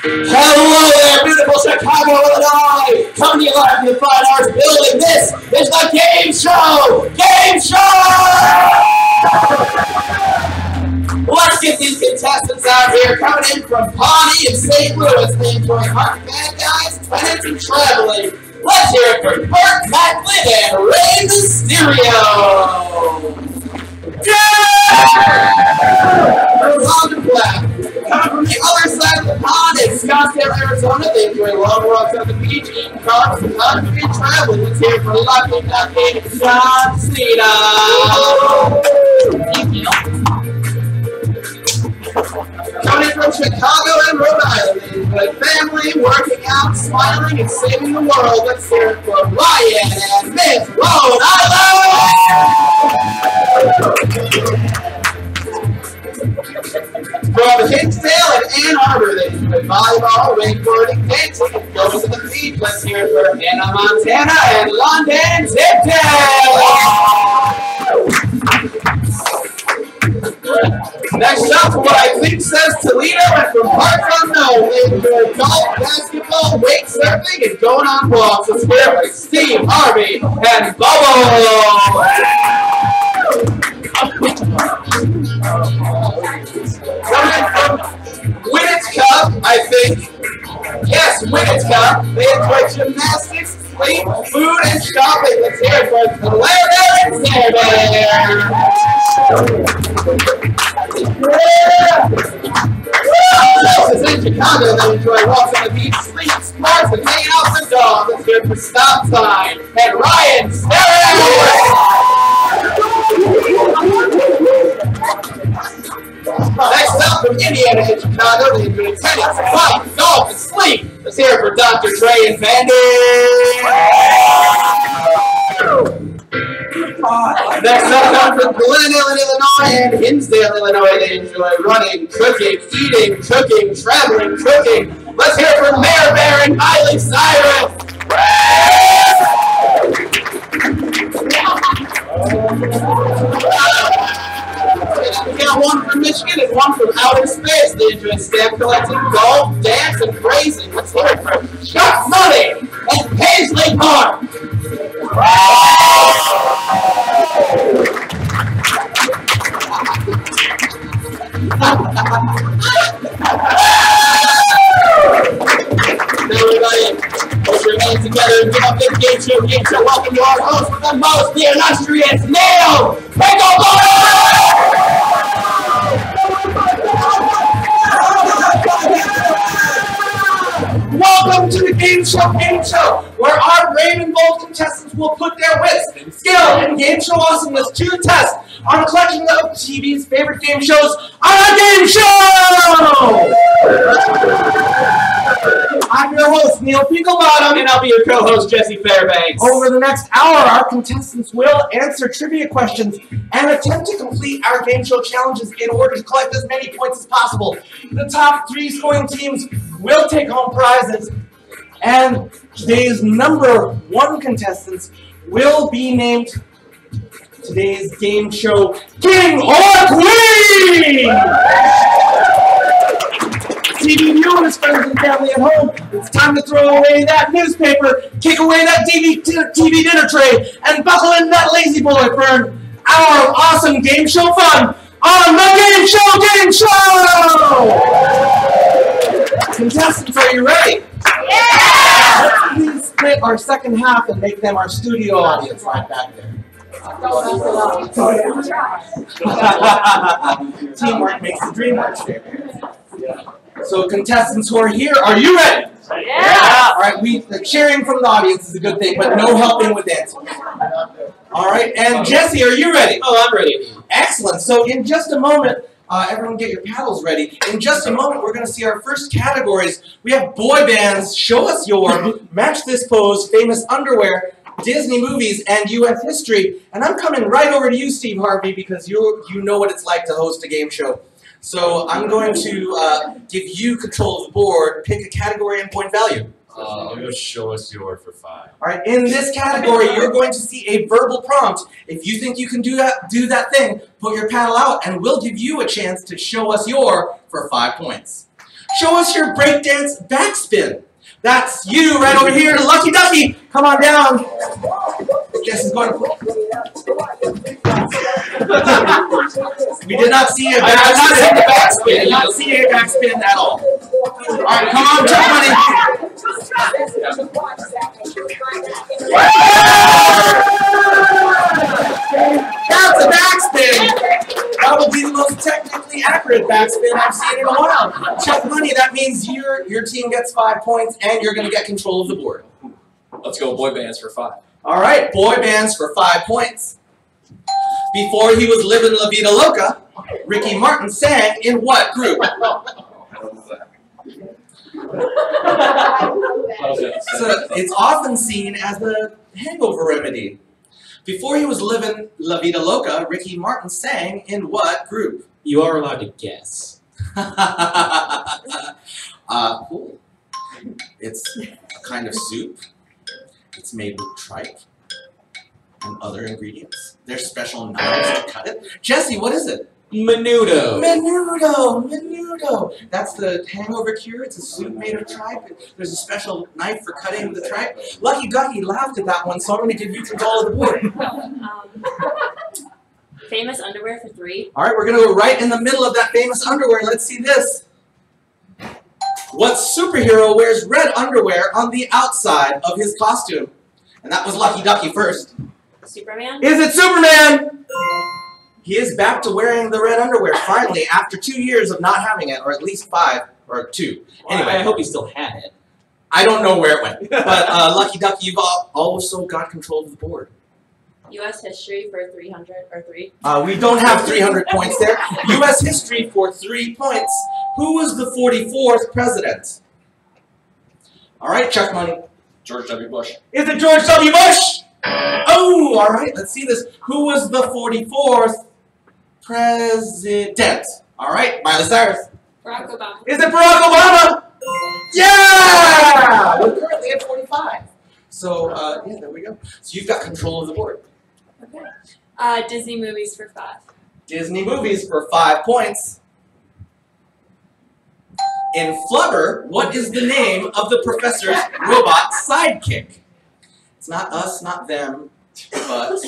Hello there, beautiful Chicago, Illinois! Coming to you live from the Fine Arts Building. This is the Game Show! Game Show! Let's get these contestants out here coming in from Pawnee and St. Louis. They enjoy hard bad guys, tenants, and traveling. Let's hear it for Burt Macklin and Rey Mysterio! Yeah! Round and black. Coming from the other side of the pond in Scottsdale, Arizona, they enjoy long walks on the beach, eating carbs, and country traveling. Let's hear it for Lucky Ducky John Cena! Coming from Chicago and Rhode Island, they enjoy family, working out, smiling, and saving the world. Let's hear it for Ryan and Miss Rhode Island! From Hinsdale and Ann Arbor, they enjoy volleyball, wakeboarding, dancing, and going to the beach. Let's hear it for Hannah, Montana, and London, Tipton! Next up, what I think says Toledo, and from parts unknown, they enjoy golf, basketball, wake surfing, and going on walks. Let's hear it for Steve, Harvey, and Bubble! Coming from Winnet's Cup, I think. Yes, Winnet's Cup. They enjoy gymnastics, sleep, food, and shopping. Let's hear it for Claire and This is in Chicago. They enjoy walks on the beach, sleep, sports, and hanging out with the dog. Let's hear it for Stop Sign and Ryan Sterling! Next up from Indiana and Chicago, they enjoy tennis, flight, golf, and sleep. Let's hear it for Dr. Trey and Vandy. Next up from Glenelg, Illinois and Hinsdale, Illinois, they enjoy running, cooking, eating, cooking, traveling, cooking. Let's hear it for Mayor Bear and Miley Cyrus. We got one from Michigan and one from outer space. They enjoy stamp collecting, golf, dance, and racing. Let's hear it for Chuck Money and Paisley Park. Everybody, put your hands together and give up this Game Show Gameshow. Welcome to our host with the most, the illustrious Neil Pinklebottom! Welcome to the Gameshow Gameshow, where our brave and bold contestants will put their wits, skill, and game show awesomeness to the test on a collection of TV's favorite game shows on our Game Show! I'm your host, Neil Pinklebottom, and I'll be your co-host, Louis Fairbanks. Over the next hour, our contestants will answer trivia questions and attempt to complete our game show challenges in order to collect as many points as possible. The top 3 scoring teams will take home prizes, and today's number 1 contestants will be named today's game show King or Queen! TV viewers, friends and family at home, it's time to throw away that newspaper, kick away that TV dinner tray, and buckle in that lazy boy for our awesome game show fun on the Game Show! Contestants, are you ready? Yeah! Let's please split our second half and make them our studio audience right back there. Teamwork makes the dream work. So contestants who are here, are you ready? Yeah! All right, the cheering from the audience is a good thing, but no helping with dancing. All right, and Jesse, are you ready? Oh, I'm ready. Excellent. So in just a moment, everyone get your paddles ready. In just a moment, we're going to see our first categories. We have boy bands, show us your, match this pose, famous underwear, Disney movies, and U.S. history. And I'm coming right over to you, Steve Harvey, because you know what it's like to host a game show. So I'm going to give you control of the board, pick a category and point value. I'll go show us your for 5. All right, in this category, you're going to see a verbal prompt. If you think you can do that thing, put your paddle out, and we'll give you a chance to show us your for 5 points. Show us your breakdance backspin. That's you right over here, Lucky Ducky. Come on down. Jess is going to. We did not see a backspin. We did not see a backspin at all. All right, come on, Chuck Money. That's a backspin. That would be the most technically accurate backspin I've seen in a while. Chuck Money, that means your team gets 5 points and you're going to get control of the board. Let's go boy bands for 5. All right, boy bands for 5 points. Before he was living La Vida Loca, Ricky Martin sang in what group? So it's often seen as the hangover remedy. Before he was living La Vida Loca, Ricky Martin sang in what group? You are allowed to guess. Cool. It's a kind of soup. It's made with tripe and other ingredients. There's special knives to cut it. Jesse, what is it? Menudo. Menudo. That's the hangover cure. It's a soup made of tripe. There's a special knife for cutting the tripe. Lucky Ducky laughed at that one, so I'm going to give you control of the board. Famous underwear for 3. All right, we're going to go right in the middle of that famous underwear. Let's see this. What superhero wears red underwear on the outside of his costume? And that was Lucky Ducky first. Superman? Is it Superman? He is back to wearing the red underwear, finally, after 2 years of not having it, or at least 5, or 2. Anyway, I hope he still had it. I don't know where it went. But Lucky Ducky, you've also got control of the board. U.S. history for 300 or 3. We don't have 300 points there. U.S. history for 3 points. Who was the 44th president? All right, Chuck Money. George W. Bush. Is it George W. Bush? Oh, all right, let's see this. Who was the 44th president? All right, Miley Cyrus. Barack Obama. Is it Barack Obama? Yeah! We're currently at 45. So, yeah, there we go. So you've got control of the board. Okay. Disney movies for 5. Disney movies for 5 points. In Flubber, what is the name of the professor's robot sidekick? It's not us, not them, but...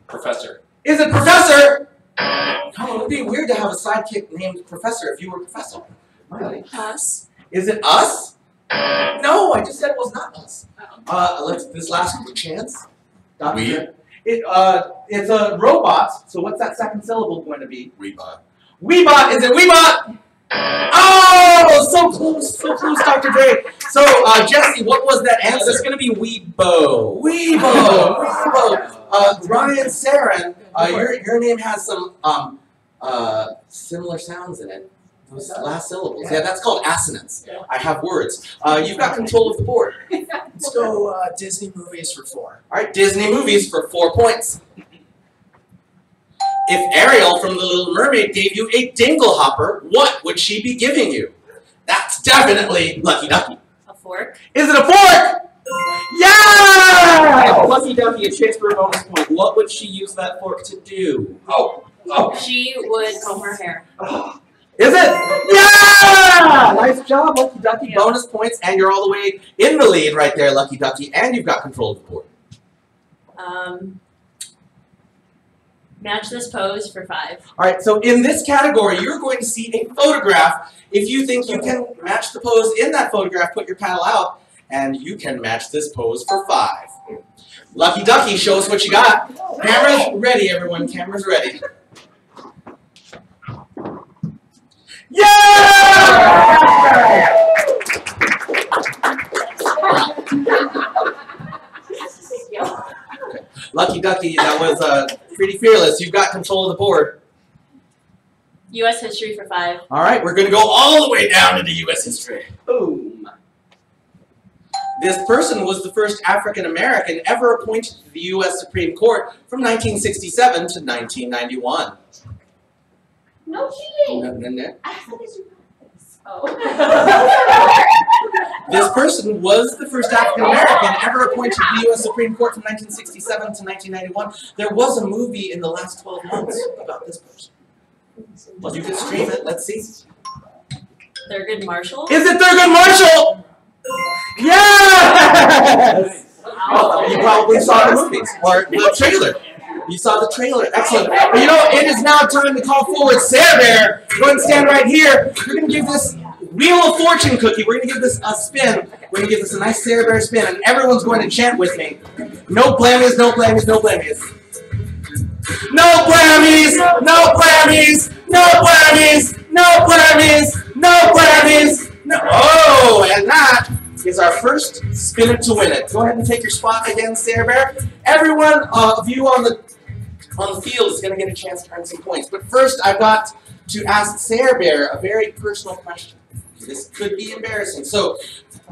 Professor. Is it Professor? Come on, it would be weird to have a sidekick named Professor if you were Professor. Really? Us. Is it us? No, I just said it was not us. Let's this last chance. We? It's a robot. So what's that second syllable going to be? Weebot. Weebot. Is it Weebot? Oh, so close, Dr. Dre. So Jesse, what was that answer? It's going to be Weebo. Weebo. Ryan Sarin, your name has some similar sounds in it. Those last syllables. Yeah, that's called assonance. I have words. You've got control of the board. Let's go Disney movies for 4. All right, Disney movies for 4 points. If Ariel from The Little Mermaid gave you a dingle hopper, what would she be giving you? That's definitely Lucky Ducky. A fork. Is it a fork? Yeah! Lucky Ducky, a chance for a bonus point. What would she use that fork to do? Oh. She would comb her hair. Is it? Yeah! Nice job, Lucky Ducky. Yeah. Bonus points, and you're all the way in the lead right there, Lucky Ducky, and you've got control of the board. Match this pose for 5. All right, so in this category, you're going to see a photograph. If you think you can match the pose in that photograph, put your paddle out, and you can match this pose for 5. Lucky Ducky, show us what you got. Cameras ready, everyone. Cameras ready. Yeah! Lucky Ducky, that was pretty fearless. You've got control of the board. U.S. history for 5. All right, we're going to go all the way down into U.S. history. Boom. This person was the first African-American ever appointed to the U.S. Supreme Court from 1967 to 1991. No cheating. No. I thought this was Oh. This person was the first African-American ever appointed to the U.S. Supreme Court from 1967 to 1991. There was a movie in the last 12 months about this person. Well, you can stream it. Let's see. Thurgood Marshall? Is it Thurgood Marshall? Yes! Oh, you probably saw the movies or the trailer. You saw the trailer. Excellent. But you know, it is now time to call forward Sarah Bear. Go ahead and stand right here. We're going to give this Wheel of Fortune cookie. We're going to give this a spin. We're going to give this a nice Sarah Bear spin, and everyone's going to chant with me. No blammies, no blammies, no blammies. No blammies, no blammies, no blammies, no blammies, no blammies. No. Oh, and that is our first spin it to win it. Go ahead and take your spot again, Sarah Bear. Everyone of you on the field is going to get a chance to earn some points. But first, I've got to ask Sarah Bear a very personal question. This could be embarrassing. So,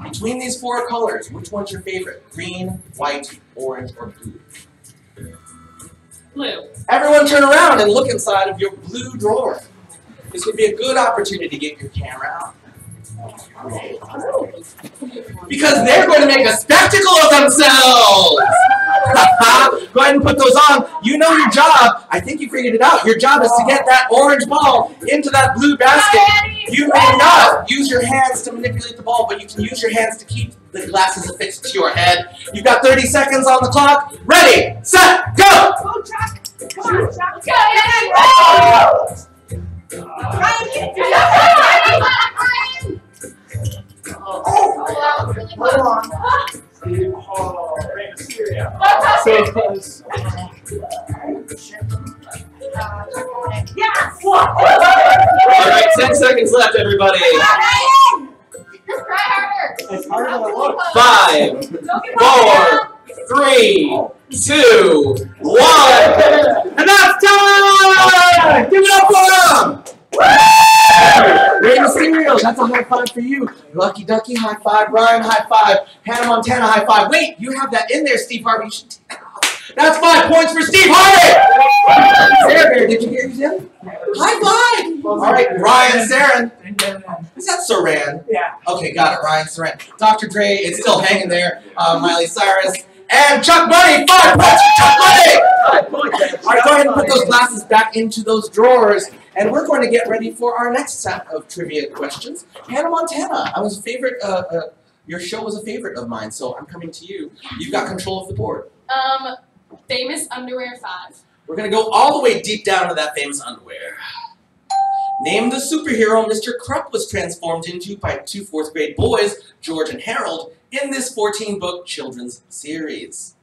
between these four colors, which one's your favorite? Green, white, orange, or blue? Blue. Everyone turn around and look inside of your blue drawer. This would be a good opportunity to get your camera out. Because they're going to make a spectacle of themselves! Go ahead and put those on. You know your job. I think you figured it out. Your job is to get that orange ball into that blue basket. You may not use your hands to manipulate the ball, but you can use your hands to keep the glasses affixed to your head. You've got 30 seconds on the clock. Ready, set, go! Go, Jack! Come on, Jack! Let's go! Hold on. So close. Yes! Alright, 10 seconds left, everybody. Just try harder. It's harder than it looks. 5, 4, 3, 2, 1. And that's time! Give it up for them! Rain Cereal, that's a high five for you. Lucky Ducky, high five. Ryan, high five. Hannah Montana, high five. Wait, you have that in there, Steve Harvey. That's 5 points for Steve Harvey! Sarah Bear, did you hear him? High five! All right, Ryan Saran. Is that Saran? Yeah. Okay, got it, Ryan Saran. Dr. Dre, it's still hanging there. Miley Cyrus. And Chuck Money, 5 points for Chuck Money! 5 points. All right, go ahead and put those glasses back into those drawers. And we're going to get ready for our next set of trivia questions. Hannah Montana, I was a favorite, your show was a favorite of mine, so I'm coming to you. You've got control of the board. Famous underwear 5. We're going to go all the way deep down to that famous underwear. Name the superhero Mr. Krupp was transformed into by 2 4th grade boys, George and Harold, in this 14-book children's series.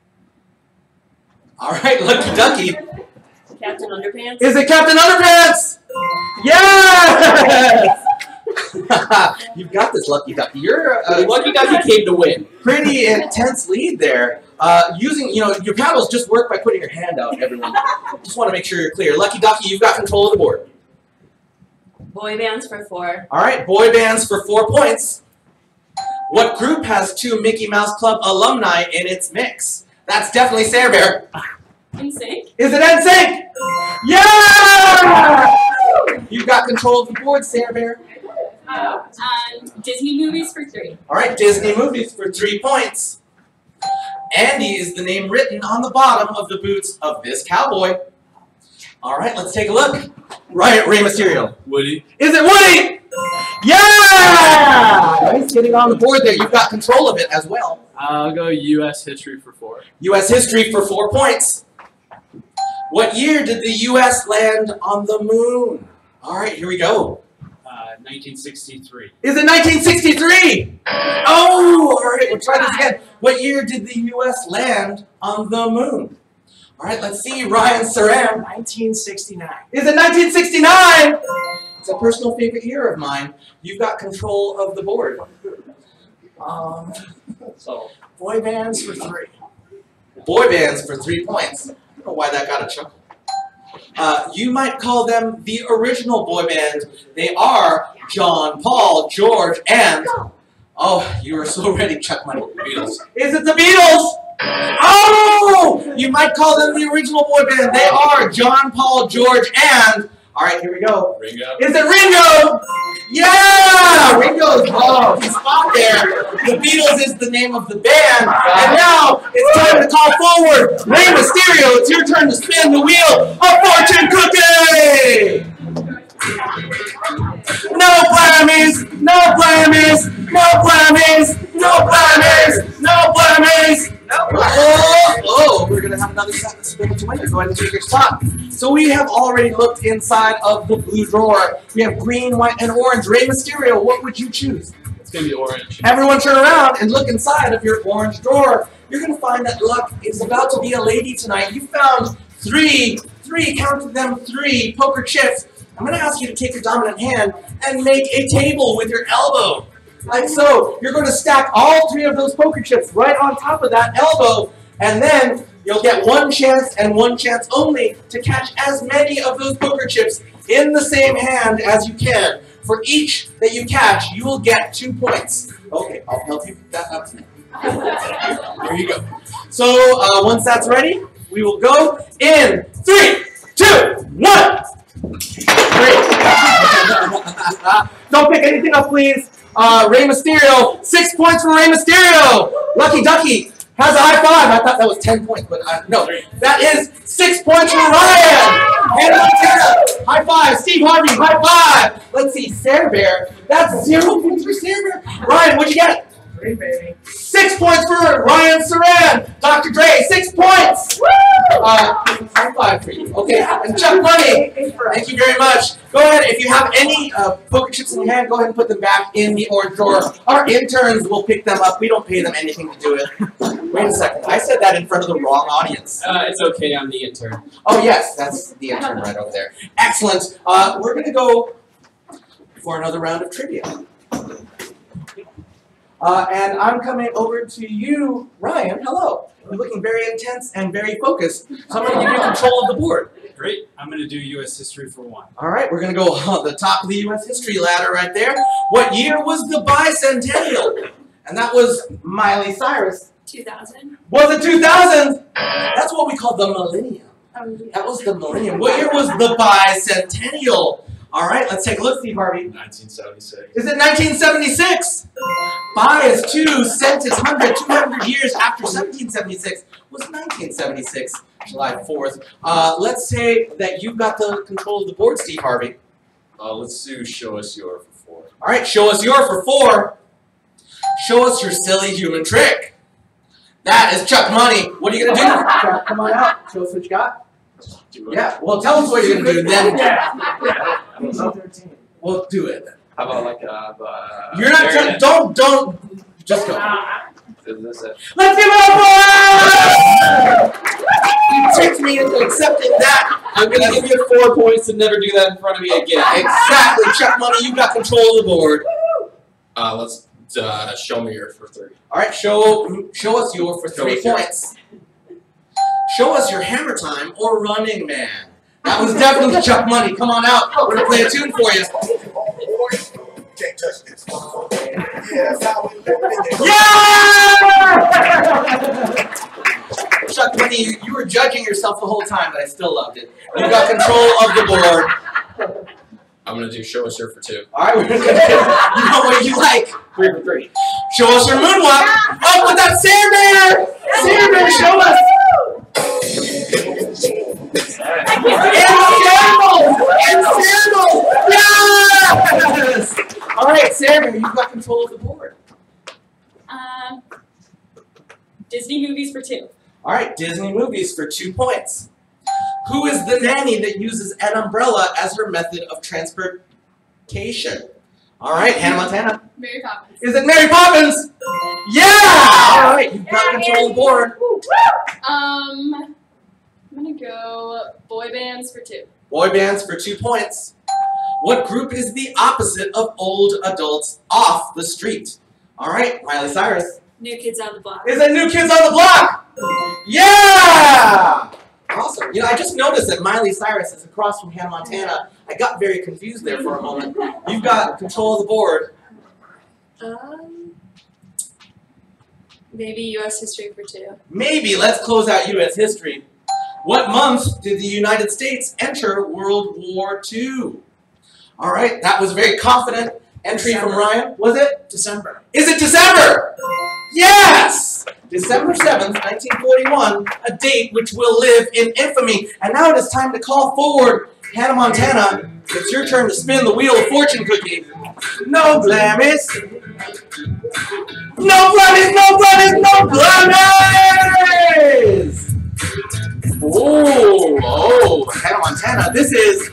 All right, Lucky Ducky. Captain Underpants. Is it Captain Underpants? Yes! You've got this, Lucky Ducky. You're Lucky Ducky came to win. pretty intense lead there. Using, you know, your paddles just work by putting your hand out, everyone. Just want to make sure you're clear. Lucky Ducky, you've got control of the board. Boy bands for 4. All right, boy bands for 4 points. What group has 2 Mickey Mouse Club alumni in its mix? That's definitely Sarah Bear. NSYNC. Is it NSYNC? Yeah! You've got control of the board, Sarah Bear. Disney movies for 3. All right, Disney movies for 3 points. Andy is the name written on the bottom of the boots of this cowboy. All right, let's take a look. Right, Rey Mysterio. Woody. Is it Woody? Yeah! Nice getting on the board there. You've got control of it as well. I'll go U.S. history for 4. U.S. history for 4 points. What year did the U.S. land on the moon? All right, here we go. 1963. Is it 1963? Oh, all right, we'll try this again. What year did the U.S. land on the moon? All right, let's see, Ryan Saran. 1969. Is it 1969? It's a personal favorite year of mine. You've got control of the board. So Boy bands for 3. Boy bands for 3 points. I don't know why that got a chuckle. You might call them the original boy band. They are John, Paul, George, and... Oh, you were so ready, Chuck Money. Beatles. Is it the Beatles? Oh! You might call them the original boy band. They are John, Paul, George, and... All right, here we go. Ringo. Is it Ringo? Yeah! Ringo's spot there. The Beatles is the name of the band. And now it's time to call forward Rey Mysterio. It's your turn to spin the wheel of fortune cookie! No blammies! blemish, no blemish, no blemish, no blemish. Oh, we're going to have another set of spin to win. Go ahead and take your spot. So we have already looked inside of the blue drawer. We have green, white, and orange. Rey Mysterio, what would you choose? It's going to be orange. Everyone turn around and look inside of your orange drawer. You're going to find that luck is about to be a lady tonight. You found three, counted them, 3 poker chips. I'm going to ask you to take your dominant hand and make a table with your elbow. Like so. You're going to stack all 3 of those poker chips right on top of that elbow, and then you'll get 1 chance and 1 chance only to catch as many of those poker chips in the same hand as you can. For each that you catch, you will get 2 points. Okay, I'll help you pick that up. There you go. So once that's ready, we will go in 3, 2, 1. Great. Don't pick anything up, please. Rey Mysterio, 6 points for Rey Mysterio. Lucky Ducky has a high five. I thought that was 10 points, but no. That is 6 points for Ryan. And Montana, high five. Steve Harvey, high five. Let's see, Sarah Bear. That's 0 points for Sarah Bear. Ryan, what'd you get? 3, baby. 6 points for Ryan Saran. Dr. Dre, 6 points. Woo! High five for you. Okay, and Chuck Money, thank you very much. Go ahead, if you have any poker chips in your hand, go ahead and put them back in the orange drawer. Our interns will pick them up. We don't pay them anything to do it. Wait a second, I said that in front of the wrong audience. It's okay, I'm the intern. Oh yes, that's the intern right over there. Excellent. We're going to go for another round of trivia. And I'm coming over to you, Ryan. Hello. You're looking very intense and very focused. So I'm going to give you control of the board. Great. I'm going to do U.S. history for 1. All right. We're going to go on the top of the U.S. history ladder right there. What year was the bicentennial? And that was Miley Cyrus. 2000. Was it 2000? That's what we call the millennium. That was the millennium. What year was the bicentennial? All right, let's take a look, Steve Harvey. 1976. Is it 1976? Bi is 2, cent is 100, 200 years after 1776 was 1976, July 4th. Let's say that you've got the control of the board, Steve Harvey. Let's do show us your for 4. All right, show us your for 4. Show us your silly human trick. That is Chuck Money. What are you going to do? Chuck, come on out. Show us what you got. Yeah, well, tell us what you're going to do then. PG-13. We'll do it then. How about like You're not trying, don't, just go. Is this it? Let's give it up for You tricked me into accepting that. I'm going to give you 4 points to never do that in front of me again. Exactly, Chuck Money, you've got control of the board. Let's show me your for 3. All right, show us your for 3 us your- points. Show us your Hammer Time or Running Man. That was definitely Chuck Money. Come on out. We're going to play a tune for you. Can't touch this. Yeah! Chuck Money, you were judging yourself the whole time, but I still loved it. You got control of the board. I'm going to do show us your for 2. All right, we're going to do you know what you like. 3 for 3. Show us your moonwalk. Oh, with that Sandman! Sandman, show us. And sandals! Yes! All right, Sarah, you've got control of the board. Disney movies for 2. All right, Disney movies for 2 points. Who is the nanny that uses an umbrella as her method of transportation? All right, Hannah Montana. Mary Poppins. Is it Mary Poppins? Yeah! All right, you've got control of the board. I'm gonna go boy bands for 2. Boy bands for 2 points. What group is the opposite of old adults off the street? All right, Miley Cyrus. New Kids on the Block. Is it New Kids on the Block? Yeah! Awesome. You know, I just noticed that Miley Cyrus is across from Hannah Montana. I got very confused there for a moment. You've got control of the board. Maybe U.S. history for 2. Maybe. Let's close out U.S. history. What month did the United States enter World War II? All right, that was very confident entry from Ryan. Was it? December. Is it December? Yes! December 7th, 1941, a date which will live in infamy. And now it is time to call forward Hannah Montana, it's your turn to spin the Wheel of Fortune cookie. No blemish. No blemish, no blemish, no blemish! Oh, Hannah Montana, this is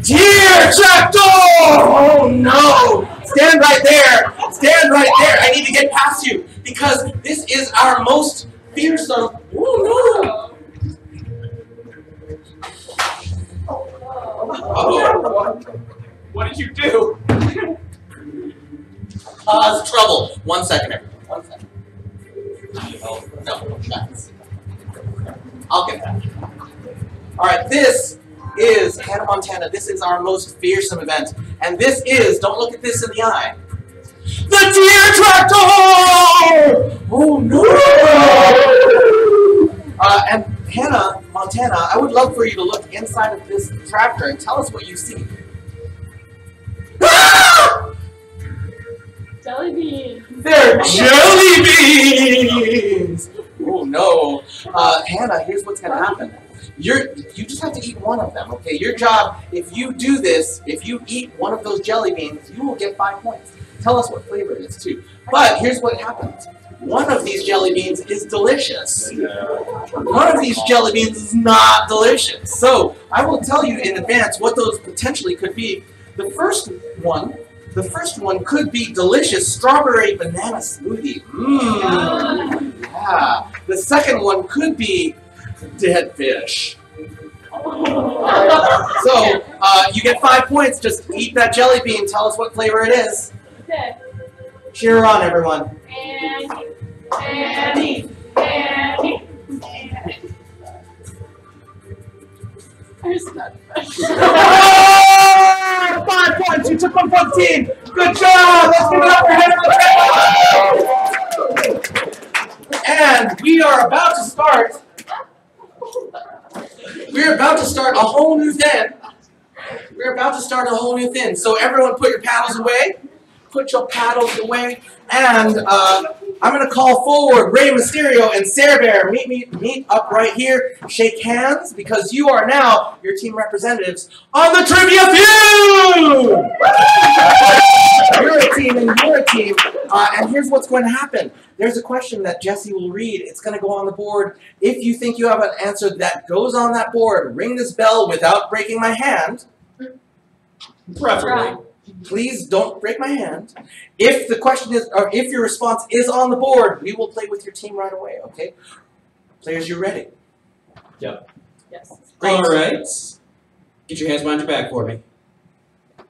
Deer Tractor! Oh no! Stand right there! Stand right there! I need to get past you because this is our most fearsome. Oh no! What did you do? Cause trouble. 1 second, everyone. 1 second. Oh, no, that's. I'll get that. Alright, this is Hannah Montana. This is our most fearsome event. And this is, don't look at this in the eye, the Deer Tractor! Oh no! And Hannah Montana, I would love for you to look inside of this tractor and tell us what you see. Ah! Jelly beans. They're jelly beans! Oh no. Hannah, here's what's gonna happen. You just have to eat one of them, okay? Your job, if you do this, if you eat one of those jelly beans, you will get 5 points. Tell us what flavor it is too. But here's what happens. One of these jelly beans is delicious. One of these jelly beans is not delicious. So I will tell you in advance what those potentially could be. The first one could be delicious strawberry banana smoothie. Mmm. Yeah. The second one could be dead fish. So you get 5 points. Just eat that jelly bean. Tell us what flavor it is. Okay. Cheer on, everyone. Annie. There's not much. 5 points. You took one for the team. Good job. Let's give it up for Hannah. And we are about to start. We're about to start a whole new thing. We're about to start a whole new thing. So everyone, put your paddles away. Put your paddles away. And I'm going to call forward Rey Mysterio and Sarah Bear. Meet up right here. Shake hands because you are now your team representatives on the Trivia Feud! You're a team and you're a team. And here's what's going to happen. There's a question that Jesse will read. It's going to go on the board. If you think you have an answer that goes on that board, ring this bell without breaking my hand. Preferably. Please don't break my hand. If the question is, or if your response is on the board, we will play with your team right away, okay? Players, you ready? Yep. Yes. All right. Get your hands behind your back for me.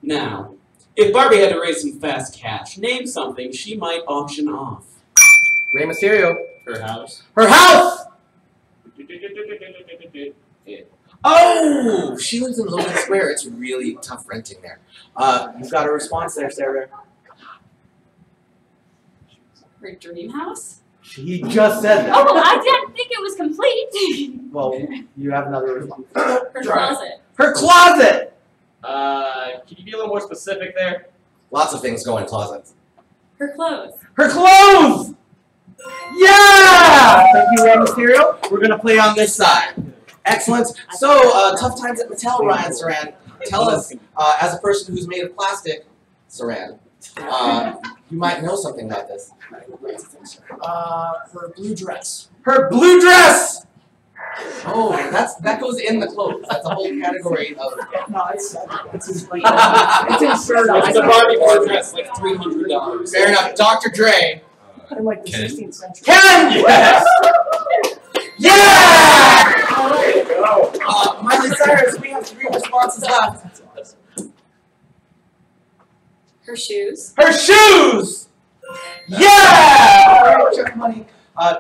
Now, if Barbie had to raise some fast cash, name something she might auction off. Rey Mysterio. Her house. Her house! Oh! She lives in Logan Square. It's really tough renting there. You've got a response there, Sarah. Her dream house? She just said that. Oh, I didn't think it was complete. Well, you have another response. Her closet. Her closet! Can you be a little more specific there? Lots of things go in closets. Her clothes. Her clothes! Yeah! Thank you, Rey Mysterio. We're going to play on this side. Excellent. So, tough times at Mattel, Ryan Saran. Tell us, as a person who's made of plastic, Saran, you might know something about this. Her blue dress. Her blue dress! Oh, that goes in the clothes. That's a whole category of... No, it's like, it's inserted. It's a Barbie blue dress, like $300. Fair enough. Dr. Dre. In like the Ken? 16th century. Ken! Yes! Yeah! Miley Cyrus, we have 3 responses left. Her shoes. Her shoes! Yeah! All right, check money.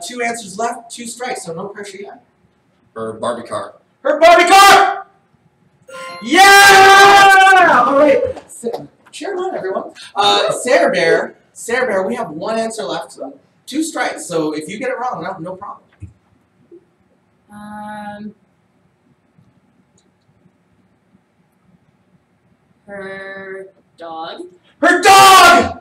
2 answers left, 2 strikes, so no pressure yet. Her Barbie car. Her Barbie car! Yeah! All right. Cheer on, everyone. Sarah Bear, we have 1 answer left, 2 strikes, so if you get it wrong, no problem. Her dog. Her dog!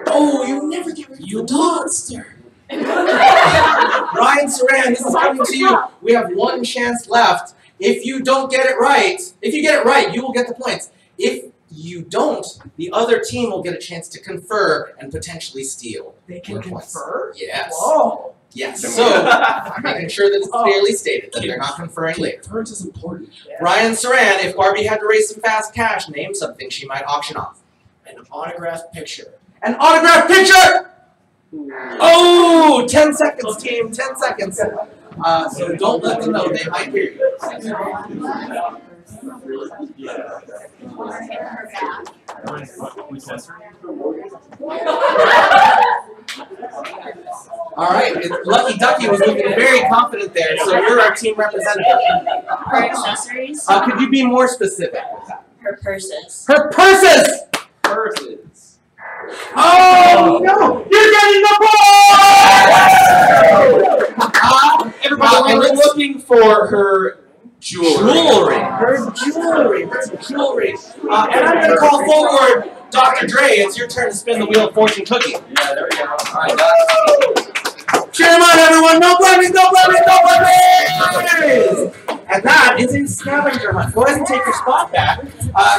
Oh, you never get rid of the monster. Ryan Saran, this is coming to you. We have 1 chance left. If you don't get it right, if you get it right, you will get the points. If you don't, the other team will get a chance to confer and potentially steal. They can your points. confer? Yes. Whoa. Yes. So, making sure that it's clearly stated that they're not conferring later. Conference is important. Yeah. Ryan Saran, if Barbie had to raise some fast cash, name something she might auction off. An autographed picture. An autographed picture! Oh, 10 seconds, team, 10 seconds. So don't let them know, they might hear you. All right, Lucky Ducky was looking very confident there, so you're our team representative. Her accessories. Could you be more specific? Her purses. Her purses! Purses. Oh, no! You're getting the ball! Everybody, we're looking for her jewelry. Her jewelry. Her jewelry. And I'm going to call forward Dr. Dre. It's your turn to spin the wheel of fortune cookie. Yeah, there we go. All right, cheer them on, everyone. No blemish, no blemish, no blemish! And that is a scavenger hunt. Go ahead and take your spot back.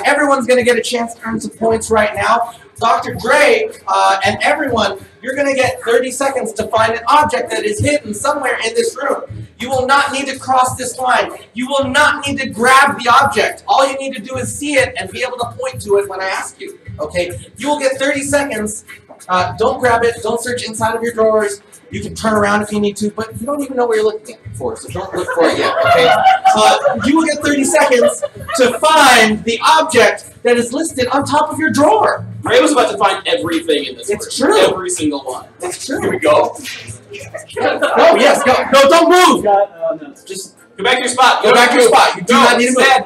Everyone's going to get a chance to earn some points right now. Dr. Dre and everyone, you're going to get 30 seconds to find an object that is hidden somewhere in this room. You will not need to cross this line. You will not need to grab the object. All you need to do is see it and be able to point to it when I ask you. Okay? You will get 30 seconds. Don't grab it. Don't search inside of your drawers. You can turn around if you need to, but you don't even know where you're looking for, so don't look for it yet, okay? You will get 30 seconds to find the object that is listed on top of your drawer. Ray was about to find everything in this room. It's true. Every single one. It's true. Here we go. Go, yes, go. No, don't move. No. Just go back to your spot. Go back to your spot. You do not need to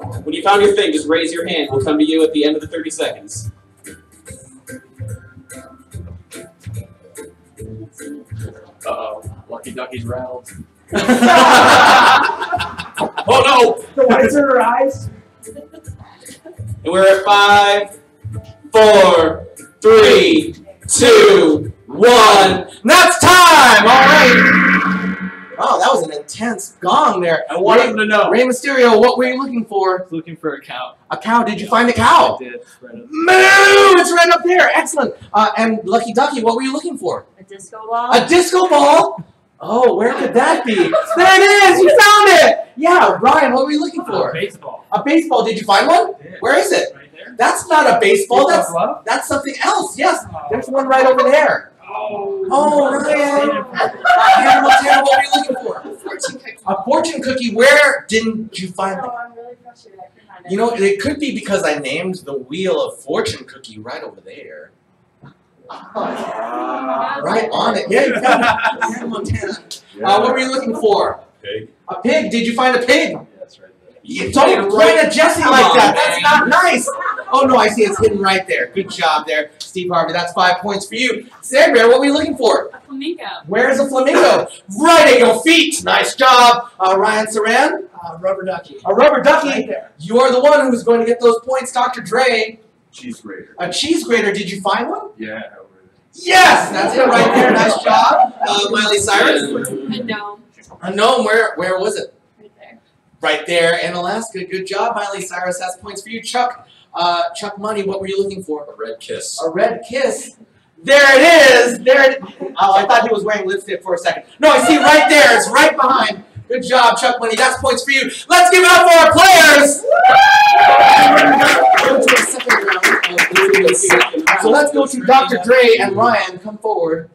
move. When you found your thing, just raise your hand. We'll come to you at the end of the 30 seconds. Uh-oh. Lucky Ducky's rattled. Oh no! The whites are her eyes. And we're at 5, 4, 3, 2, 1. That's time! All right. Oh, that was an intense gong there. I want him to know. Rey Mysterio, what were you looking for? Looking for a cow. A cow. Did you find a cow? I did. Right up. Moo! It's right up there. Excellent. And Lucky Ducky, what were you looking for? A disco ball. A disco ball? Oh, where could that be? There it is! You found it! Yeah, Ryan, what were you looking for? Baseball. A baseball. Did you find one? Yeah. Where is it? Right there. That's not a baseball. Baseball glove? That's something else. Yes, there's one right over there. Oh, Ryan. Hannah Montana, what were you looking for? A fortune cookie. Where didn't you find it? Oh, I'm really frustrated. I couldn't find it. You know, it could be because I named the wheel of fortune cookie right over there. Right on it. Yeah, you found it. Hannah Montana. What were you looking for? Pig. A pig. Did you find a pig? Yeah, that's right there. You don't point at Jesse like that. That's not nice. Oh, no, I see it's hidden right there. Good job there, Steve Harvey. That's 5 points for you. Sam Bear, what were you looking for? A flamingo. Where's a flamingo? Right at your feet. Nice job. Ryan Saran? Rubber ducky. A rubber ducky. Right there. You are the one who's going to get those points. Dr. Dre, Cheese grater. a cheese grater. Did you find one? Yeah. Yes, that's it right there. Nice job. Miley Cyrus? A gnome. A gnome. Where was it? Right there. Right there in Alaska. Good job. Miley Cyrus has points for you. Chuck Money, what were you looking for? A red kiss. A red kiss. There it is. There it is. Oh, I thought he was wearing lipstick for a second. No, I see right there. It's right behind. Good job, Chuck Money. That's points for you. Let's give it up for our players. Go to the second round. So let's go to Dr. Dre and Ryan. Come forward.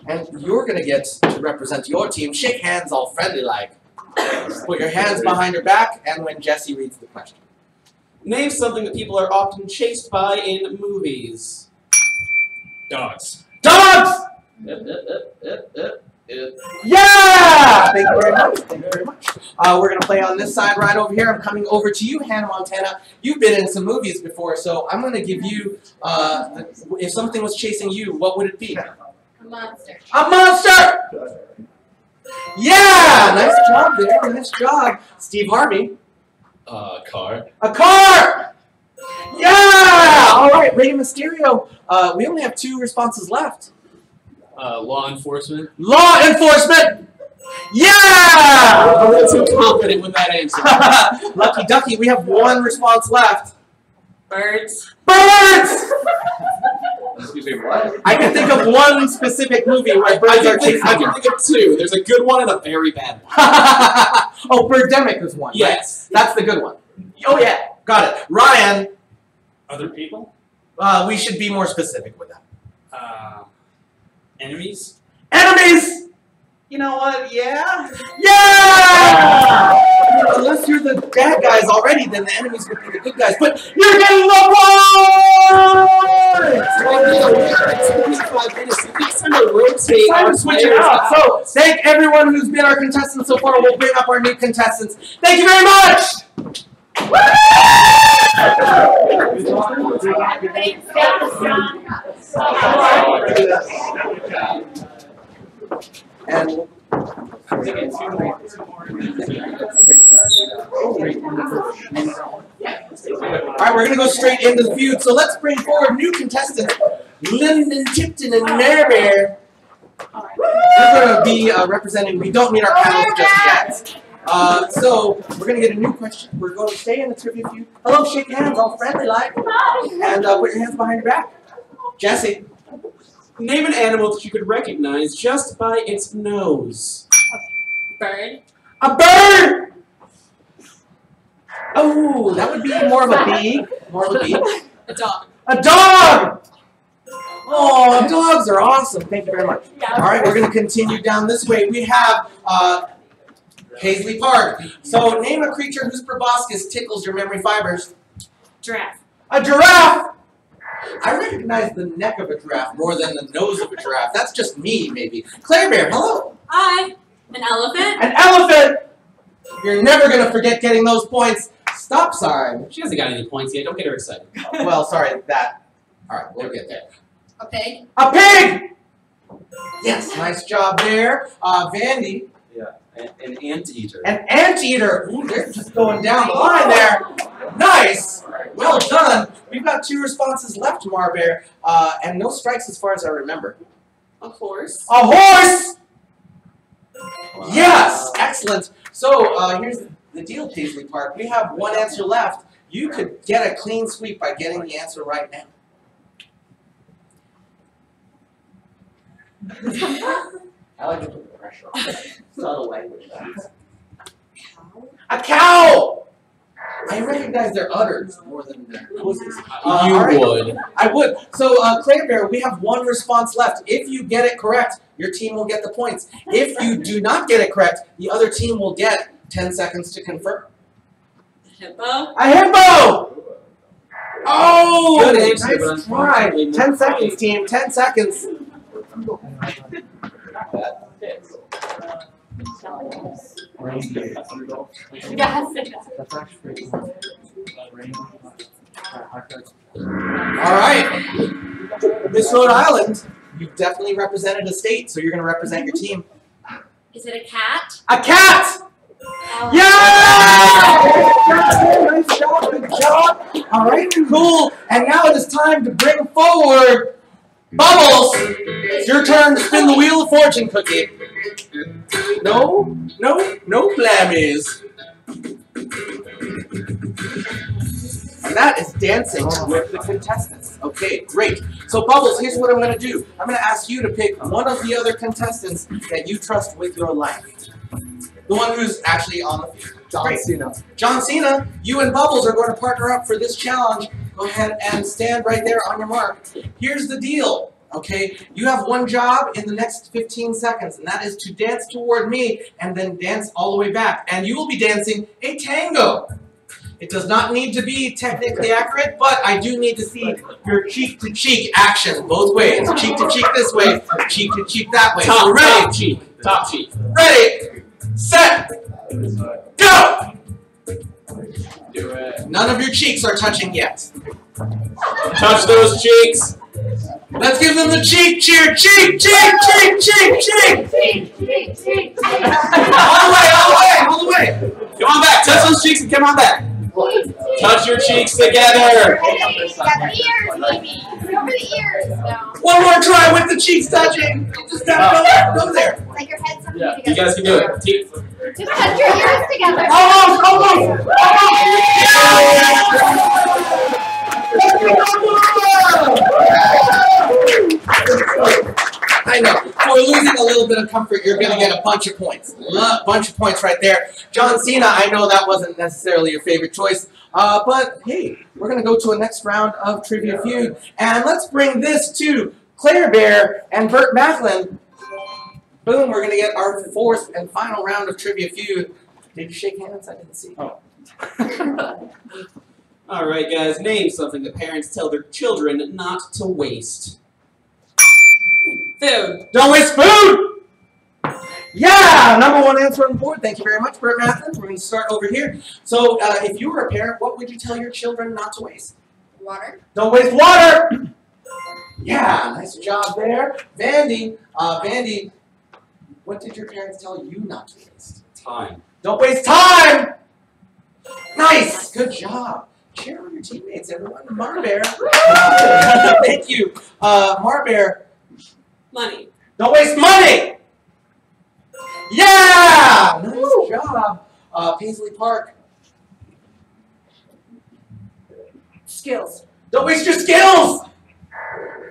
And you're going to get to represent your team. Shake hands all friendly like. Put your hands behind your back, and when Jesse reads the question. Name something that people are often chased by in movies. Dogs. Dogs! Yeah! Thank you very much. Thank you very much. We're going to play on this side right over here. I'm coming over to you, Hannah Montana. You've been in some movies before, so I'm going to give you, if something was chasing you, what would it be? A monster. A monster! Yeah! Nice job there. Nice job. Steve Harvey. Car. A car! Yeah! All right, Rey Mysterio. We only have 2 responses left. Law enforcement. Law enforcement! Yeah! A little too confident with that answer. Lucky ducky, we have one response left. Birds. Birds! Excuse me, what? I can think of one specific movie where birds are chasing I can think of two. There's a good one and a very bad one. Oh, Birdemic is one. Yes. Right? That's the good one. Oh, yeah. Got it. Ryan, Other people? we should be more specific with that. Enemies? Enemies! You know what? Yeah. Yeah! Unless you're the bad guys already, then the enemies would be the good guys. But you're getting the points! 25 minutes. It's time to rotate. Time to switch it up. So, thank everyone who's been our contestants so far. We'll bring up our new contestants. Thank you very much! And alright, we're going to go straight into the feud. So let's bring forward new contestants, Lyndon Tipton and Mare Bear. We're going to be representing, we don't meet our panels just yet. So we're going to get a new question. We're going to stay in the trivia feud. Hello, shake hands, all friendly like. And put your hands behind your back. Jesse. Name an animal that you could recognize just by its nose. Bird. A bird! Oh, that would be more of a bee. More of a bee. A dog. A dog! Oh, dogs are awesome. Thank you very much. All right, we're going to continue down this way. We have Paisley Park. So name a creature whose proboscis tickles your memory fibers. Giraffe. A giraffe! I recognize the neck of a giraffe more than the nose of a giraffe. That's just me, maybe. Claire Bear, hello. Hi. An elephant. An elephant! You're never going to forget getting those points. Stop sign. She hasn't got any points yet. Don't get her excited. Well, sorry, that. All right, we'll get there. A pig. A pig! Yes, nice job there. Vandy. Yeah, an anteater. An anteater. Ooh, they're just going down the line there. Nice. Well done. We've got 2 responses left, Marbear, and no strikes as far as I remember. A horse. A horse! Wow. Yes, excellent. So here's the deal, Paisley Park. We have 1 answer left. You could get a clean sweep by getting the answer right now. I like to put the pressure on. Subtle language. A cow! I recognize their udders more than their noses. You would. I would. So, Claire Bear, we have 1 response left. If you get it correct, your team will get the points. If you do not get it correct, the other team will get 10 seconds to confirm. Hippo. A hippo! Oh! Good answer, but Nice try. unfortunately 10 seconds, team. 10 seconds. Alright. Miss Rhode Island, you've definitely represented a state, so you're going to represent your team. Is it a cat? A cat! Oh. Yeah! Nice job, good job. Alright, cool. And now it is time to bring forward Bubbles. It's your turn to spin the Wheel of Fortune, Cookie. No blammies. And that is dancing with the contestants. Okay, great. So Bubbles, here's what I'm going to do. I'm going to ask you to pick one of the other contestants that you trust with your life. The one who's actually on the field. John Cena. John Cena, you and Bubbles are going to partner up for this challenge. Go ahead and stand right there on your mark. Here's the deal, okay? You have one job in the next 15 seconds, and that is to dance toward me and then dance all the way back. And you will be dancing a tango. It does not need to be technically accurate, but I do need to see your cheek-to-cheek action both ways. Cheek-to-cheek this way, cheek-to-cheek that way. So ready? Top cheek. Ready, set, go! Do it. None of your cheeks are touching yet. Touch those cheeks. Let's give them the cheek cheer. Cheek, cheek, cheek, cheek, cheek. All the way, all the way, all the way. Come on back. Touch those cheeks and come on back. Touch your cheeks together. Ears, maybe. Over the ears. No. One more try with the cheeks touching. Just gotta go there. Like your head's something You together. guys can do it. Just touch your ears together. Almost. I know. For losing a little bit of comfort, you're going to get a bunch of points. A bunch of points right there. John Cena, I know that wasn't necessarily your favorite choice. But, hey, we're going to go to a next round of Trivia Feud. And let's bring this to Claire Bear and Burt Macklin. Boom, we're going to get our fourth and final round of Trivia Feud. Did you shake hands? I didn't see. Oh. All right, guys. Name something that parents tell their children not to waste. Food. Don't waste food! Yeah! #1 answer on the board. Thank you very much, Burt Macklin. We're going to start over here. So, if you were a parent, what would you tell your children not to waste? Water. Don't waste water! Yeah, nice job there. Vandy, Vandy, what did your parents tell you not to waste? Time. Don't waste time! Nice! Good job. Cheer on your teammates, everyone. Marbear. Thank you. Marbear. Money. Don't waste money! Yeah! Nice job. Paisley Park. Skills. Don't waste your skills!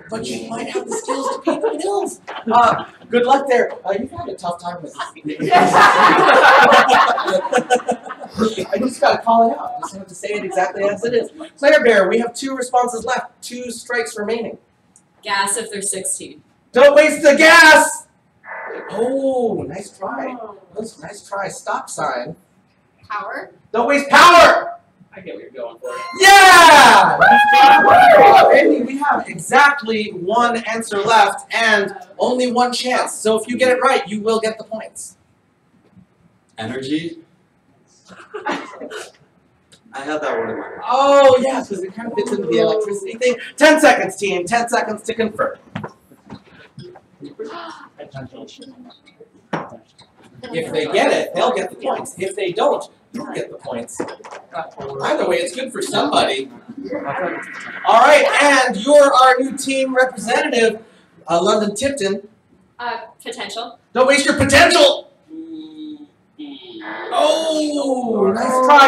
But you might have the skills to pay the bills. Good luck there. You've had a tough time with this. I just got to call it out. I just have to say it exactly as it is. Claire Bear, we have 2 responses left. 2 strikes remaining. Gas if they're 16. Don't waste the gas! Oh, nice try. Nice try. Stop sign. Power. Don't waste power! I get what you're going for. Yeah! Randy, we have exactly 1 answer left and only 1 chance. So if you get it right, you will get the points. Energy. I had that one in mind. Oh, yes, because it kind of fits into the electricity thing. 10 seconds, team. 10 seconds to confirm. If they get it, they'll get the points. If they don't, you'll get the points. Either way, it's good for somebody. All right, and you're our new team representative, London Tipton. Potential. Don't waste your potential. Oh, nice try.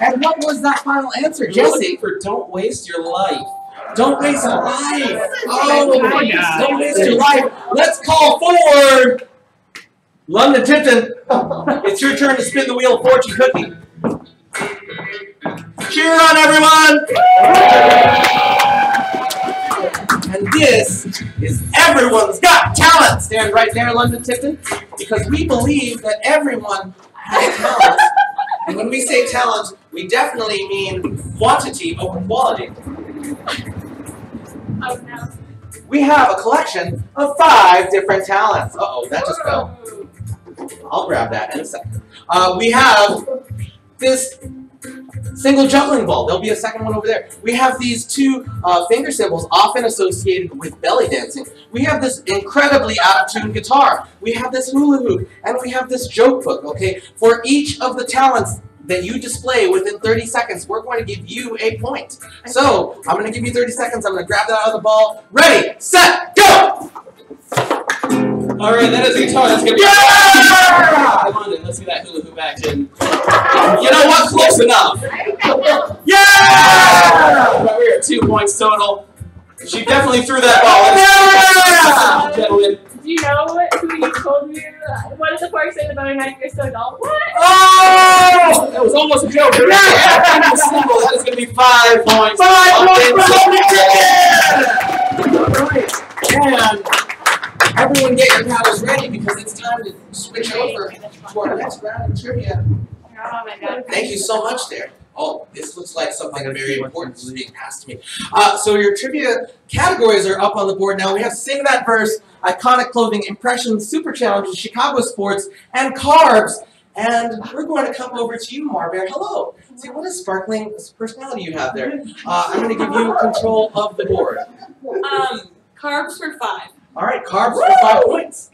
And what was that final answer, Jesse? For don't waste your life. Don't waste your life. Oh, don't waste your life. Let's call forward London Tipton. It's your turn to spin the wheel of fortune cookie. Cheer on, everyone. And this is Everyone's Got Talent. Stand right there, London Tipton, because we believe that everyone has talent. And when we say talent, we definitely mean quantity over quality. Oh no. We have a collection of 5 different talents. Uh-oh, that just fell. I'll grab that in a second. We have this single juggling ball. There'll be a second one over there. We have these 2 finger cymbals often associated with belly dancing. We have this incredibly out-of-tune guitar. We have this hula hoop. And we have this joke book, okay? For each of the talents that you display within 30 seconds, we're going to give you a point. So, I'm going to give you 30 seconds. I'm going to grab that out of the ball. Ready, set, go! All right, that is a guitar. That's gonna be. Yeah! London, let's see that hula hoop action. You know what? Close enough. Yeah! Right, we're at 2 points total. She definitely threw that ball. Yeah! Gentlemen. Do you know who you told me? What did the fork say about a you're so dull? What? Oh! That was almost a joke. Yeah! That is going to be 5 points. 5 points! And everyone get your paddles ready because it's time to switch over to our next round of trivia. Oh my god. Thank you so much there. Oh, this looks like something very important is being passed to me. So your trivia categories are up on the board now. We have Sing That Verse, Iconic Clothing, Impressions, Super Challenges, Chicago Sports, and Carbs. And we're going to come over to you, Marbear. Hello. See, what a sparkling personality you have there. I'm going to give you control of the board. Carbs for 5. All right, Carbs for 5 points.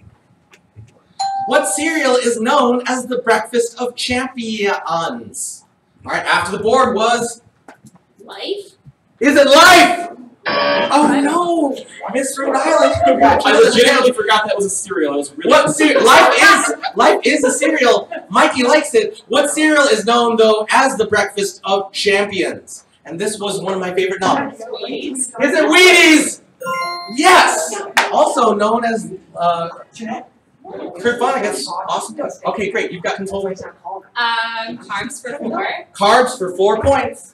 What cereal is known as the breakfast of champions? All right, after the board was... Life? Is it Life? Oh no, Mr. Rhode Island. I legitimately forgot that was a cereal. I was really What cereal? Life is a cereal. Mikey likes it. What cereal is known though as the breakfast of champions? And this was one of my favorite novels. Wheaties. Is it Wheaties? Yes. Also known as Kurt Vonnegut's Awesome Guys. Okay, great. You've got control. Carbs for 4. Carbs for 4 points.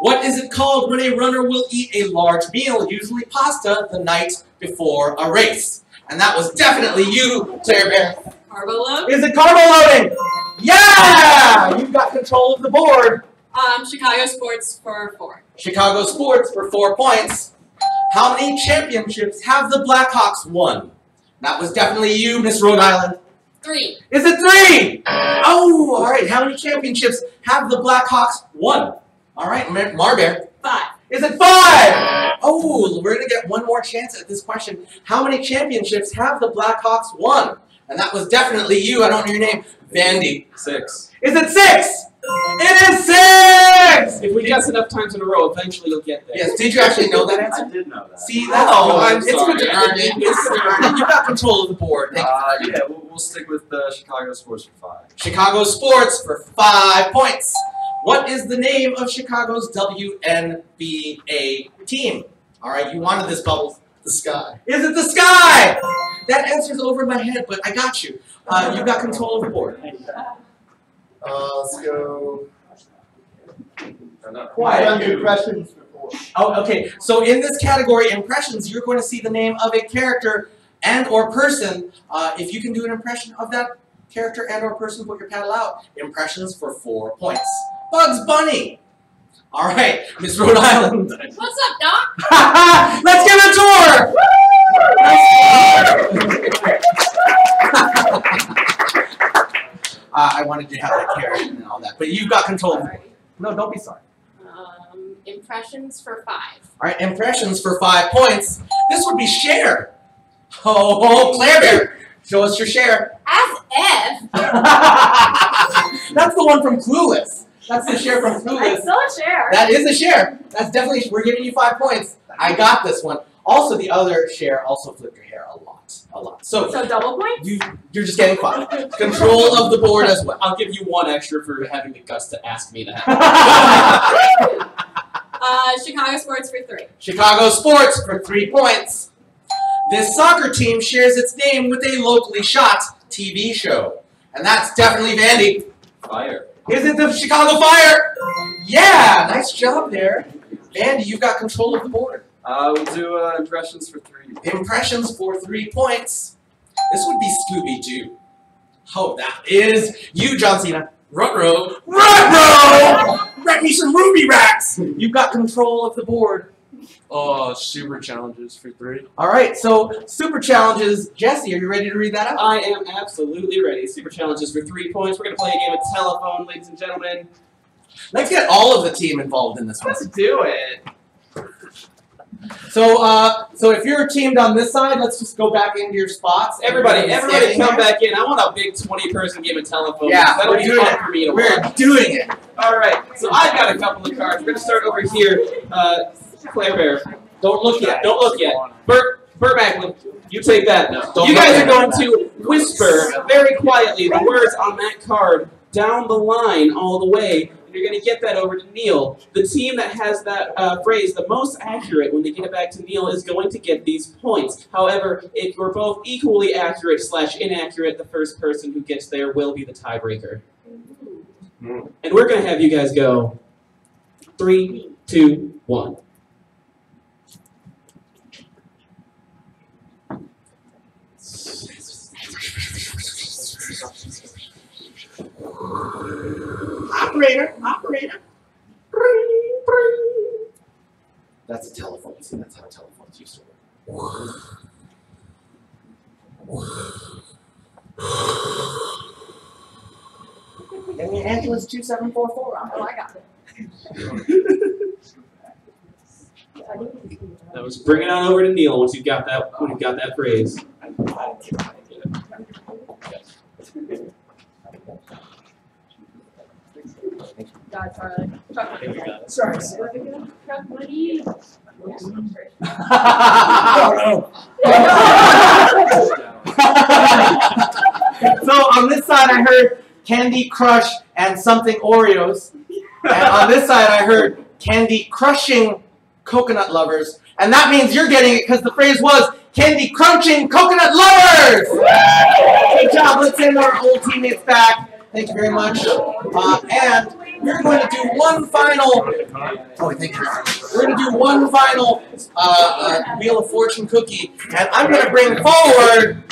What is it called when a runner will eat a large meal, usually pasta, the night before a race? And that was definitely you, Claire Bear. Carbo load? Is it carbo loading? Yeah! You've got control of the board. Chicago sports for 4. Chicago sports for 4 points. How many championships have the Blackhawks won? That was definitely you, Miss Rhode Island. 3. Is it 3? Oh, all right. How many championships have the Blackhawks won? All right, Marbear. 5. Is it 5? Oh, we're going to get one more chance at this question. How many championships have the Blackhawks won? And that was definitely you. I don't know your name. Vandy. 6. Is it 6? It is 6! If we guess enough times in a row, eventually you'll get there. Yes, did you actually know that answer? I did know that. See, that's Oh, good. I'm It's sorry. good to earn it. It's good to earn it. You got control of the board. Thank you. Yeah, we'll stick with Chicago sports for 5. Chicago sports for 5 points. What is the name of Chicago's WNBA team? All right, you wanted this, Bubbles. The Sky. Is it the Sky? That answer's over my head, but I got you. You've got control of the board. Let's go. Quiet. I've done impressions before. Oh, okay. So in this category, impressions, you're going to see the name of a character and or person. If you can do an impression of that character and or person, put your paddle out. Impressions for 4 points. Bugs Bunny. All right, Miss Rhode Island. What's up, Doc? Let's give it a tour. I wanted to have that character and all that, but you've got control. Sorry. No, don't be sorry. Impressions for 5. All right, impressions for 5 points. This would be Cher. Oh, Claire Bear, show us your Cher. As if. That's the one from Clueless. That's the Cher from I Clueless. still share. That is a Cher. That's definitely, we're giving you 5 points. I got this one. Also, the other Cher also flipped her hair a lot. So double points? you're just getting 5. Control of the board as well. I'll give you 1 extra for having the guts to ask me that. Chicago sports for 3. Chicago sports for 3 points. This soccer team shares its name with a locally shot TV show. And that's definitely Vandy. Fire. Is it the Chicago Fire? Yeah, nice job there. Vandy, you've got control of the board. We'll do impressions for 3. Impressions for 3 points. This would be Scooby-Doo. Oh, that is you, John Cena. Ruh-roh. Ruh-roh! Rat me some ruby rats! You've got control of the board. Oh, super challenges for 3. All right, so super challenges. Jesse, are you ready to read that out? I am absolutely ready. Super challenges for 3 points. We're going to play a game of telephone, ladies and gentlemen. Let's get all of the team involved in this one. Let's do it. So if you're teamed on this side, let's just go back into your spots. Everybody Standing come there. back in. I want a big 20-person game of telephone. Yeah, That'll we're be doing fun it. for me to We're watch. doing it. All right, so I've got a couple of cards. We're going to start over here. Claire Bear, don't look yet. Don't look yet. Bert Macklin, you take that. You guys are going to whisper very quietly the words on that card down the line all the way. And you're going to get that over to Neil. The team that has that phrase the most accurate when they get it back to Neil is going to get these points. However, if you're both equally accurate / inaccurate, the first person who gets there will be the tiebreaker. And we're going to have you guys go 3, 2, 1. Operator. That's a telephone. See, that's how telephones used to work. And the answer was 2744. Oh, I got it. That was bring it on over to Neil once you've got that phrase. God, sorry. Truck money. Sorry, say that again? Truck money. So on this side I heard Candy Crush and something Oreos. And on this side I heard Candy Crushing Coconut Lovers. And that means you're getting it because the phrase was Candy Crunching Coconut Lovers! Good job, let's send our old teammates back. Thank you very much. And we're going to do one final, we're going to do one final Wheel of Fortune cookie. And I'm going to bring forward,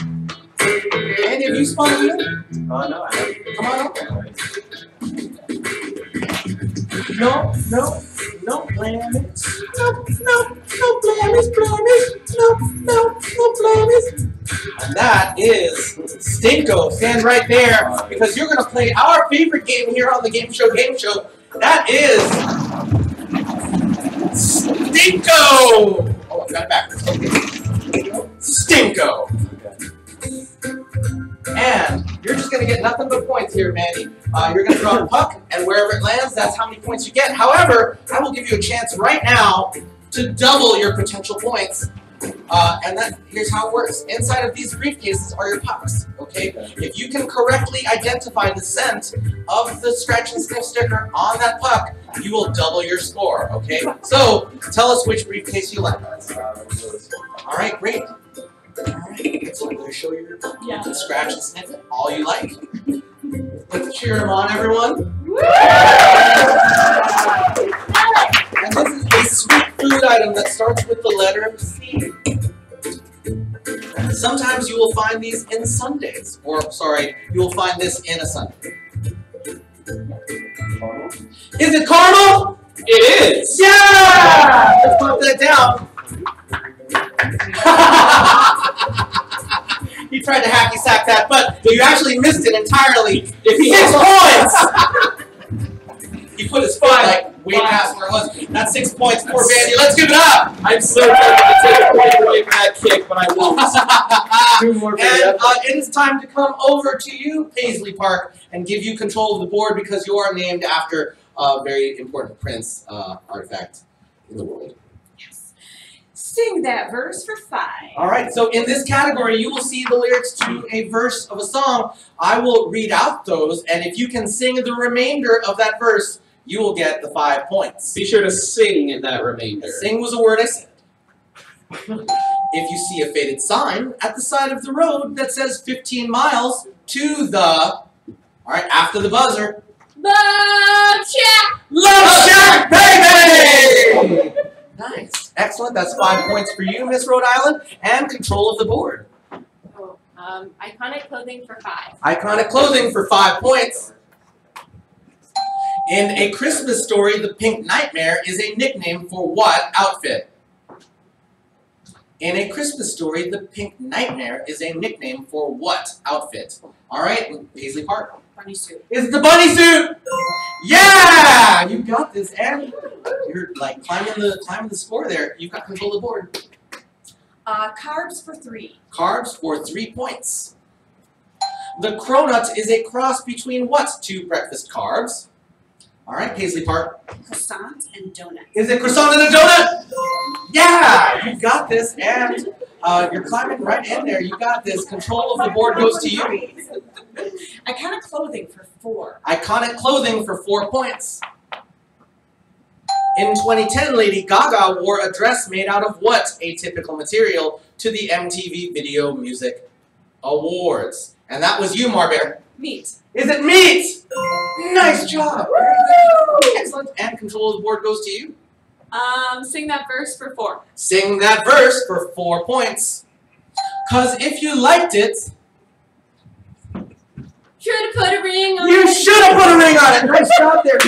any of you spun a wheel? No, I haven't. Come on up. No blemish. No blemish. And that is Stinko. Stand right there because you're going to play our favorite game here on the Game Show Game Show. That is Stinko. Oh, I got it backwards. Okay. Stinko. And you're just going to get nothing but points here, Mandy. You're going to draw a puck, and wherever it lands, that's how many points you get. However, I will give you a chance right now to double your potential points. And here's how it works. Inside of these briefcases are your pucks, okay? If you can correctly identify the scent of the scratch and sniff sticker on that puck, you will double your score, okay? So, tell us which briefcase you like. All right, great. Alright, so I'm going to show you your scratch and sniff it, all you like. Let's cheer them on, everyone. And this is a sweet food item that starts with the letter C. Sometimes you will find these in sundaes, or sorry, you will find this in a sundae. Is it caramel? It is! Yeah! Let's put that down. He tried to hacky sack that, but you actually missed it entirely. If he 6 points! He put his foot like way past where it was. That's 6 points. Poor Vandy. Let's give it up! I'm so tempted to take a point away from that kick, but I won't. And it is time to come over to you, Paisley Park, and give you control of the board because you are named after a very important Prince artifact in the world. Sing that verse for 5. All right, so in this category, you will see the lyrics to a verse of a song. I will read out those, and if you can sing the remainder of that verse, you will get the 5 points. Be sure to sing in that remainder. Sing was a word I said. If you see a faded sign at the side of the road that says 15 miles to the, all right, after the buzzer. Love Shack! Love Shack, baby! Nice. Excellent. That's 5 points for you, Miss Rhode Island, and control of the board. Oh, iconic clothing for 5. Iconic clothing for 5 points. In A Christmas Story, the Pink Nightmare is a nickname for what outfit? In A Christmas Story, the Pink Nightmare is a nickname for what outfit? All right, Paisley Park. Bunny suit. Is it the bunny suit? Yeah! You got this, and you're like climbing the score there. You've got control of the board. Carbs for 3. Carbs for 3 points. The cronut is a cross between what two breakfast carbs? All right, Paisley Park. Croissant and donut. Is it croissant and a donut? Yeah! You got this, and you're climbing right in there. You got this. Control of the board goes to you. Iconic clothing for 4. Iconic clothing for 4 points. In 2010, Lady Gaga wore a dress made out of what atypical material to the MTV Video Music Awards? And that was you, Marbear. Meat. Is it meat? Nice job. Excellent. And control of the board goes to you. Sing that verse for 4. Sing that verse for 4 points. 'Cause if you liked it, Should have put a ring on you it. should have put a ring on it. Nice job there.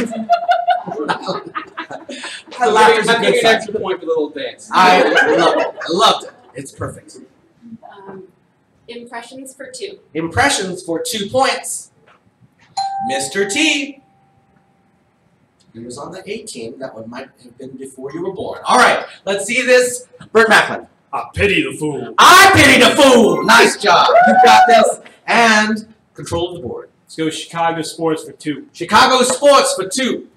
I'm giving an extra point for the little dance. I loved it. I loved it. It's perfect. Impressions for 2. Impressions for 2 points. Mr. T. He was on the A team. That one might have been before you were born. All right, let's see this. Bert Macklin. I pity the fool. I pity the fool. Nice job. You got this. And control of the board. Let's go Chicago sports for 2. Chicago sports for 2.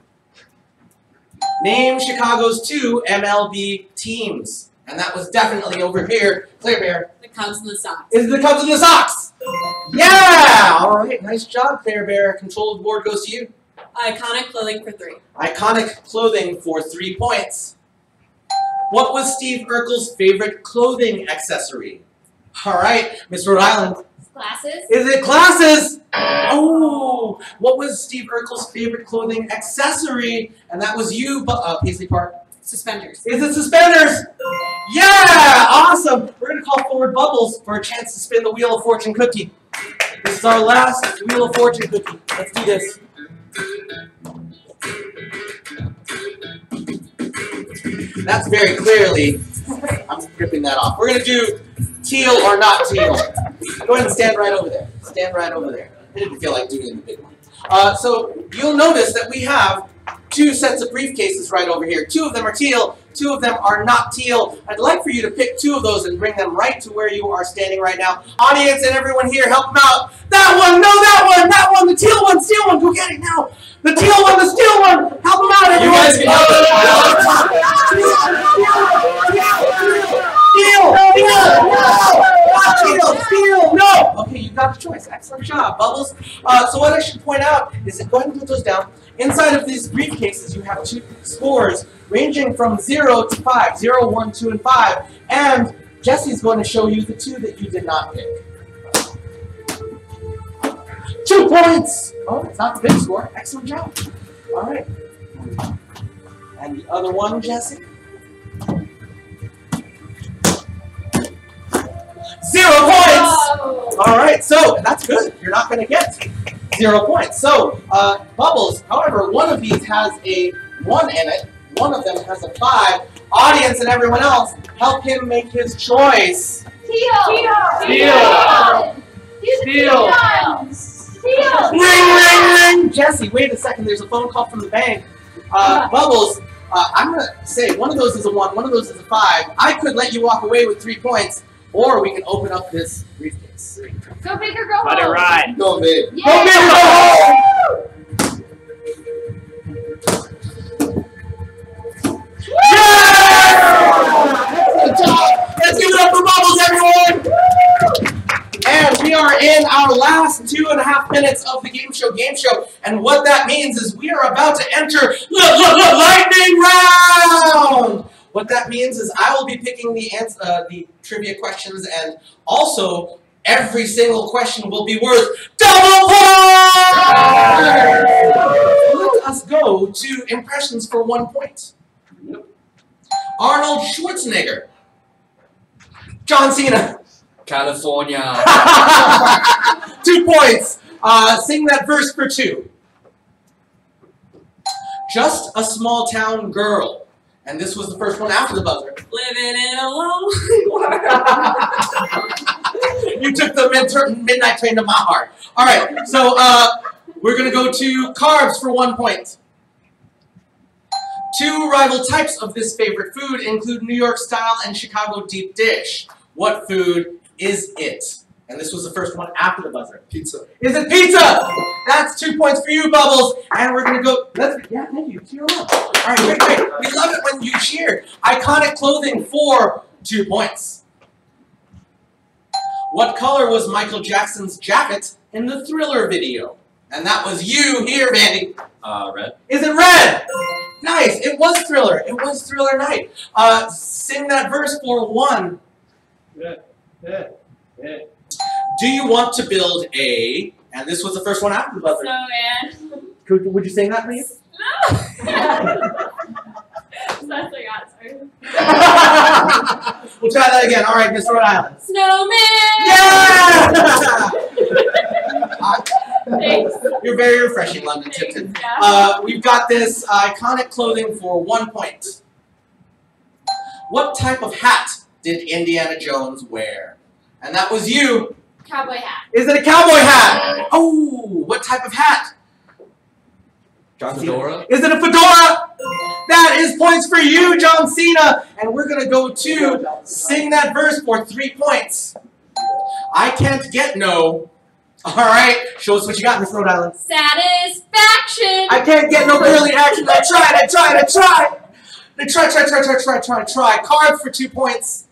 Name Chicago's 2 MLB teams. And that was definitely over here. Clear Bear. The Cubs and the Sox. Is it the Cubs and the Sox? Yeah! All right. Nice job, Clear Bear. Control of the board goes to you. Iconic clothing for 3. Iconic clothing for 3 points. What was Steve Urkel's favorite clothing accessory? All right, Miss Rhode Island. Glasses. Is it glasses? Oh, what was Steve Urkel's favorite clothing accessory? And that was you, Paisley Park. Suspenders. Is it suspenders? Yeah, awesome. We're gonna call forward Bubbles for a chance to spin the Wheel of Fortune cookie. This is our last Wheel of Fortune cookie. Let's do this. That's very clearly, I'm ripping that off. We're going to do teal or not teal. Go ahead and stand right over there. Stand right over there. I didn't feel like doing the big one. So you'll notice that we have 2 sets of briefcases right over here. 2 of them are teal, 2 of them are not teal. I'd like for you to pick 2 of those and bring them right to where you are standing right now. Audience and everyone here, help them out. That one, no, that one, the teal one, steel one, go get it now. The teal one, the steel one, help them out, everyone. You guys can help Steel, no. Okay, you got the choice. Excellent job, Bubbles. So what I should point out is that go ahead and put those down. Inside of these briefcases, you have 2 scores ranging from 0 to 5. 0, 1, 2, and 5. And Jesse's going to show you the 2 that you did not pick. 2 points! Oh, it's not the big score. Excellent job. All right. And the other one, Jesse? 0 points! All right, so that's good. You're not going to get 0 points. So, Bubbles, however, one of these has a 1 in it. One of them has a 5. Audience and everyone else, help him make his choice. Teal. Ring, ring, ring! Jesse, wait a second. There's a phone call from the bank. Bubbles, I'm going to say one of those is a 1, one of those is a 5. I could let you walk away with 3 points, or we can open up this briefcase. Go big or go home. Let it ride. Go big. Yeah. Go big or go home! Let's give it up for Bubbles, everyone! And we are in our last 2.5 minutes of the Game Show. And what that means is we are about to enter lightning round! What that means is I will be picking the trivia questions, and also every single question will be worth double points! Let us go to impressions for 1 point. Arnold Schwarzenegger. John Cena. California. 2 points. Sing that verse for 2. Just a small town girl. And this was the first one after the buzzer. Living in a lonely world. You took the midnight train to my heart. All right, so we're going to go to carbs for 1 point. 2 rival types of this favorite food include New York style and Chicago deep dish. What food is it? And this was the first one after the buzzer. Pizza. Is it pizza? That's 2 points for you, Bubbles. And we're going to go, yeah, thank you. Cheer up. All right, great. We love it when you cheer. Iconic clothing for 2 points. What color was Michael Jackson's jacket in the Thriller video? And that was you here, Vandy. Red. Is it red? Nice. It was Thriller. It was Thriller night. Sing that verse for 1. Yeah. Do you want to build a... And this was the first one after the buzzer. Snowman. Would you sing that, please? No. That's what I got, sorry. We'll try that again. All right, Miss Rhode Island. Snowman. Yeah! Thanks. You're very refreshing, London Tipton. We've got this iconic clothing for 1 point. What type of hat did Indiana Jones wear? And that was you. Cowboy hat. Is it a cowboy hat? Oh, what type of hat? Fedora. Is it a fedora? That is points for you, John Cena. And we're going to go to Sing That Verse for 3 points. I can't get no. All right, show us what you got, Miss Rhode Island. Satisfaction. I can't get no early action. I tried. Try. Cards for 2 points.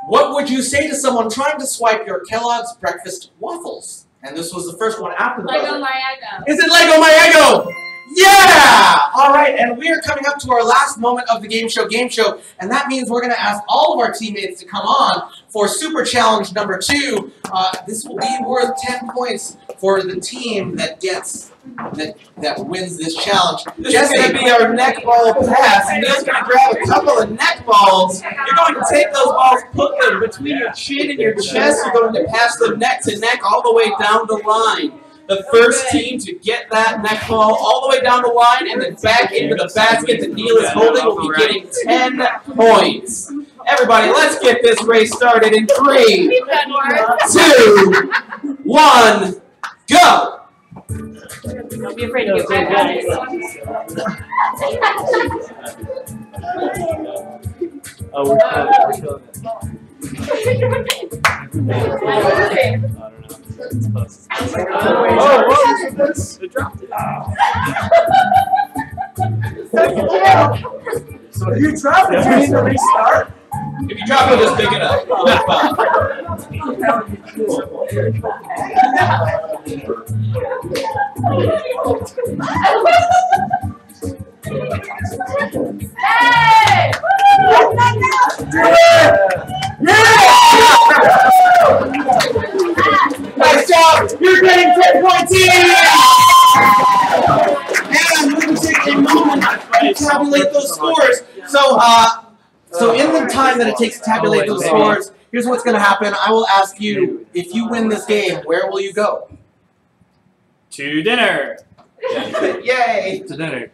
What would you say to someone trying to swipe your Kellogg's breakfast waffles? And this was the first one after the Lego buzzer. my Eggo. Is it Lego My Eggo? Yeah! All right, and we are coming up to our last moment of the Game Show Game Show, and that means we're going to ask all of our teammates to come on for Super Challenge number 2. This will be worth 10 points for the team that gets that wins this challenge. This is going to be our neck ball pass. And Neil's going to grab a couple of neck balls. You're going to take those balls, put them between your chin and your chest. You're going to pass them neck to neck all the way down the line. The first team to get that neck ball all the way down the line and then back into the basket that Neil is holding will be getting 10 points. Everybody, let's get this race started in 3, 2, 1, go! Don't be afraid to get back at it. Oh, we're killing it. Oh, it dropped it. So if you drop it, you need to restart. If you drop it, just pick it up. That's fine. Hey! Nice job! You're getting 10 points each! And we're going to take a moment to tabulate those scores. So in the time that it takes to tabulate those scores, here's what's going to happen. I will ask you, if you win this game, where will you go? To dinner. Yay! To dinner.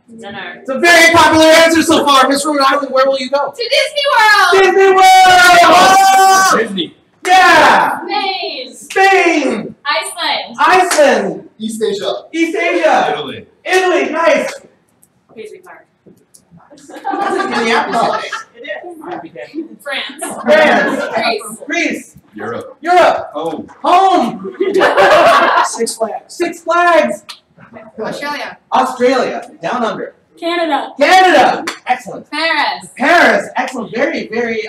Dinner. It's a very popular answer so far. Miss Rhode Island, where will you go? To Disney World. Disney World! Oh! Disney. Yeah! Spain. Spain! Iceland. Iceland! East Asia. East Asia! Italy. Italy, nice! Paisley Park. That's in Minneapolis. France. France! Greece. Greece! Europe. Europe! Oh. Home! Six Flags. Six Flags! Australia. Australia, down under. Canada. Canada! Excellent. Paris. Paris! Excellent. Very, very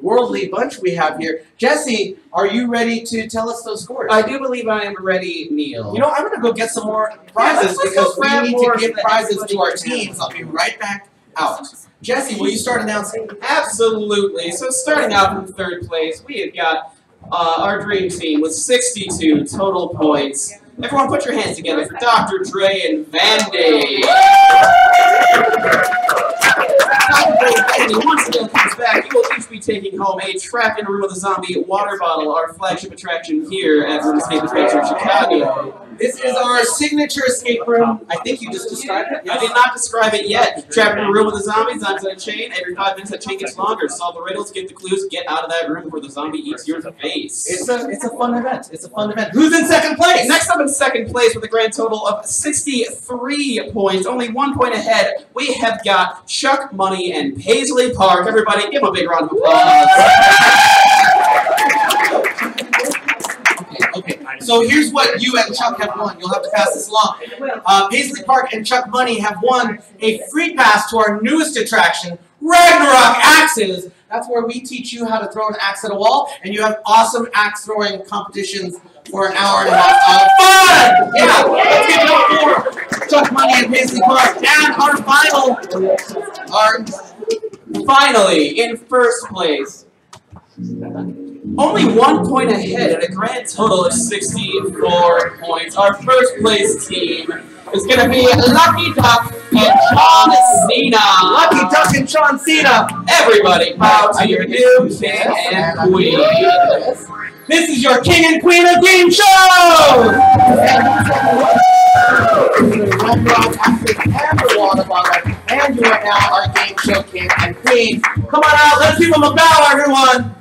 worldly bunch we have here. Jesse, are you ready to tell us those scores? I do believe I am ready, Neil. You know, I'm going to go get some more prizes let's because go we grab need more to give so that prizes everybody to our can have teams. I'll be right back out. Jesse, will you start announcing? Absolutely. So starting out in 3rd place, we have got our dream team with 62 total points. Everyone put your hands together for Dr. Dre and Vandy. Dr. Dre and Vandy, once Neil comes back, you will each be taking home a Trapped in a Room with a Zombie water bottle, our flagship attraction here at Room Escape Adventure in Chicago. This is our signature escape room. I think you just described it. I did not describe it yet. Trapped in a room with a zombie, zombies on a chain. Every 5 minutes that chain gets longer. Solve the riddles, get the clues, get out of that room before the zombie eats your face. It's a fun event. It's a fun event. Who's in 2nd place? Next up in 2nd place with a grand total of 63 points, only 1 point ahead, we have got Chuck Money and Paisley Park. Everybody, give them a big round of applause. Okay. So here's what you and Chuck have won. You'll have to pass this along. Paisley Park and Chuck Money have won a free pass to our newest attraction, Ragnarok Axes. That's where we teach you how to throw an axe at a wall, and you have awesome axe throwing competitions for an hour and a half of fun! Yeah, let's give it up for Chuck Money and Paisley Park. And finally, in 1st place, only 1 point ahead at a grand total of 64 points. Our 1st place team is going to be Lucky Duck and John Cena. Lucky Duck and John Cena. Everybody bow to your new king and queen. This is your king and queen of Game Show! And you are now our Game Show king and queen. Come on out, let's give them a bow, everyone.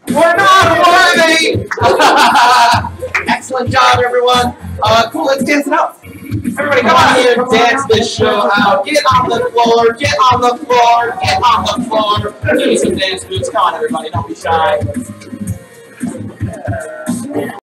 We're not worthy! Excellent job, everyone. Cool, let's dance it out. Everybody, come on here and dance this show out. Get on the floor, get on the floor, get on the floor. Give me some dance moves. Come on, everybody, don't be shy.